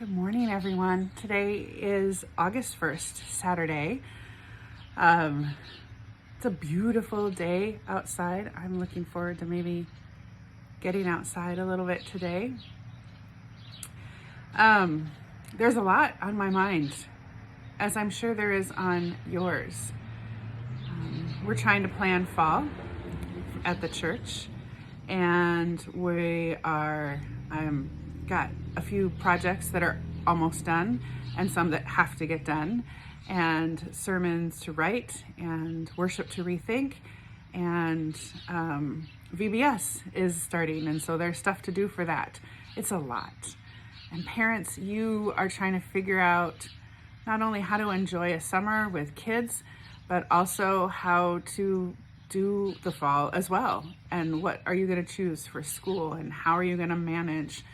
Good morning, everyone. Today is August 1st, Saturday. It's a beautiful day outside. I'm looking forward to maybe getting outside a little bit today. There's a lot on my mind, as I'm sure there is on yours. We're trying to plan fall at the church, and got a few projects that are almost done and some that have to get done, and sermons to write and worship to rethink, and VBS is starting, and so there's stuff to do for that. It's a lot. And parents, you are trying to figure out not only how to enjoy a summer with kids, but also how to do the fall as well. And what are you going to choose for school, and how are you going to manage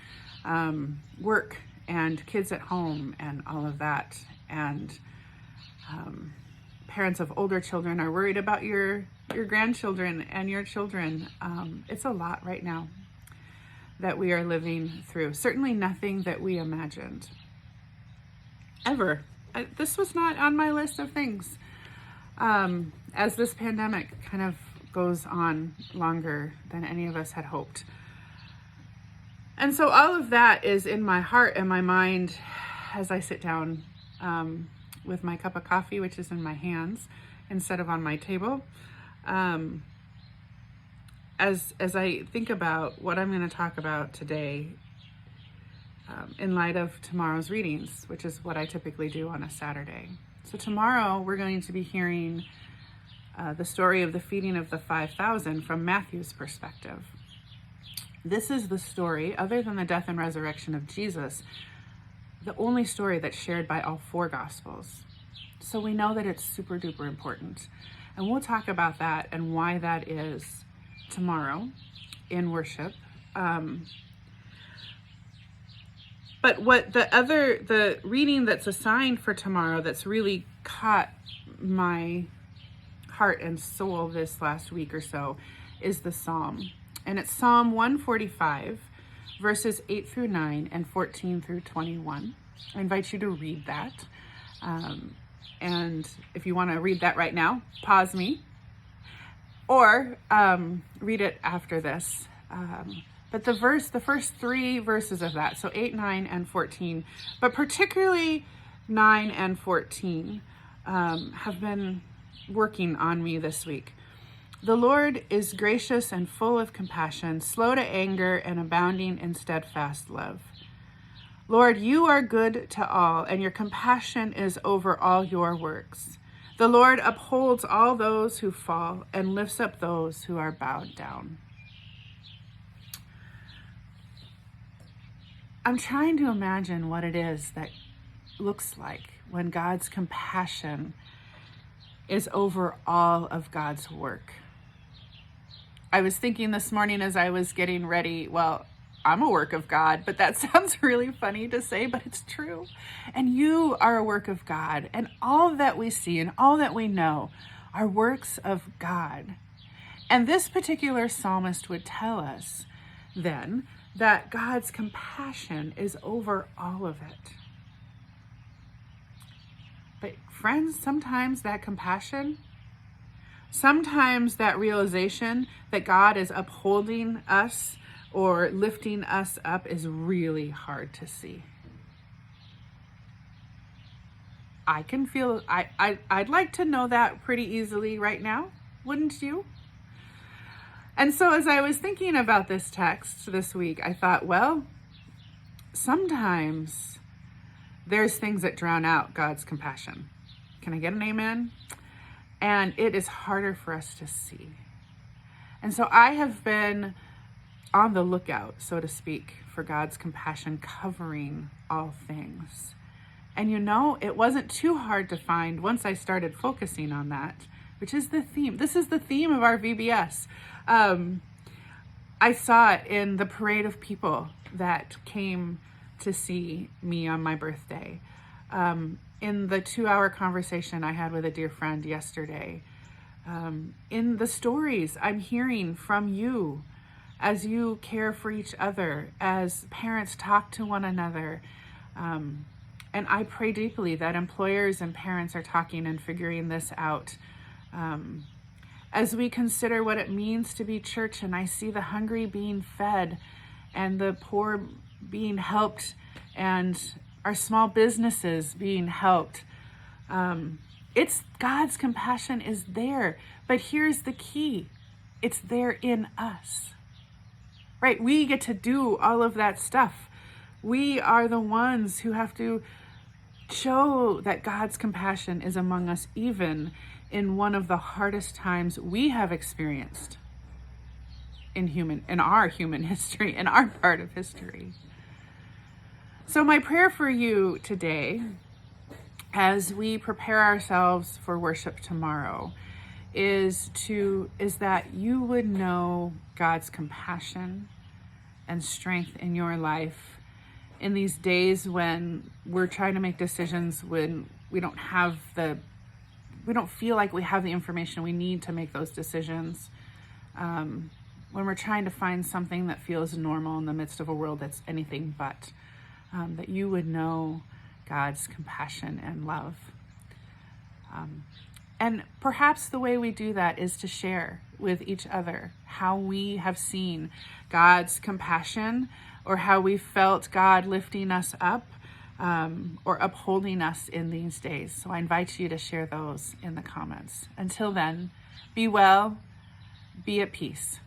work and kids at home and all of that. And parents of older children are worried about your grandchildren and your children. It's a lot right now that we are living through. Certainly nothing that we imagined ever. This was not on my list of things. As this pandemic kind of goes on longer than any of us had hoped. And so all of that is in my heart and my mind as I sit down with my cup of coffee, which is in my hands instead of on my table. As I think about what I'm going to talk about today, in light of tomorrow's readings, which is what I typically do on a Saturday. So tomorrow we're going to be hearing the story of the feeding of the 5,000 from Matthew's perspective. This is the story, other than the death and resurrection of Jesus, the only story that's shared by all four Gospels. So we know that it's super duper important. And we'll talk about that and why that is tomorrow in worship. But what the reading that's assigned for tomorrow that's really caught my heart and soul this last week or so is the Psalm. And it's Psalm 145, verses 8 through 9 and 14 through 21. I invite you to read that. And if you want to read that right now, pause me or read it after this. But the first three verses of that, so 8, 9, and 14, but particularly 9 and 14, have been working on me this week. The Lord is gracious and full of compassion, slow to anger and abounding in steadfast love. Lord, you are good to all, and your compassion is over all your works. The Lord upholds all those who fall and lifts up those who are bowed down. I'm trying to imagine what it is that looks like when God's compassion is over all of God's work. I was thinking this morning as I was getting ready, well, I'm a work of God, but that sounds really funny to say, but it's true. And you are a work of God, and all that we see and all that we know are works of God. And this particular psalmist would tell us then that God's compassion is over all of it. But friends, sometimes that compassion, sometimes that realization that God is upholding us or lifting us up is really hard to see. I can feel, I'd like to know that pretty easily right now, wouldn't you? And so as I was thinking about this text this week, I thought, well, sometimes there's things that drown out God's compassion. Can I get an amen? And it is harder for us to see. And so I have been on the lookout, so to speak, for God's compassion covering all things. And you know, it wasn't too hard to find once I started focusing on that, which is the theme. This is the theme of our VBS. I saw it in the parade of people that came to see me on my birthday. In the 2-hour conversation I had with a dear friend yesterday, in the stories I'm hearing from you as you care for each other, as parents talk to one another, And I pray deeply that employers and parents are talking and figuring this out. As we consider what it means to be church, and I see the hungry being fed and the poor being helped and our small businesses being helped. It's God's compassion is there, but here's the key. It's there in us, right? We get to do all of that stuff. We are the ones who have to show that God's compassion is among us, even in one of the hardest times we have experienced in our human history, in our part of history. So my prayer for you today, as we prepare ourselves for worship tomorrow, is that you would know God's compassion and strength in your life in these days when we're trying to make decisions, when we don't feel like we have the information we need to make those decisions, when we're trying to find something that feels normal in the midst of a world that's anything but, that you would know God's compassion and love. And perhaps the way we do that is to share with each other how we have seen God's compassion, or how we felt God lifting us up, or upholding us in these days. So I invite you to share those in the comments. Until then, be well, be at peace.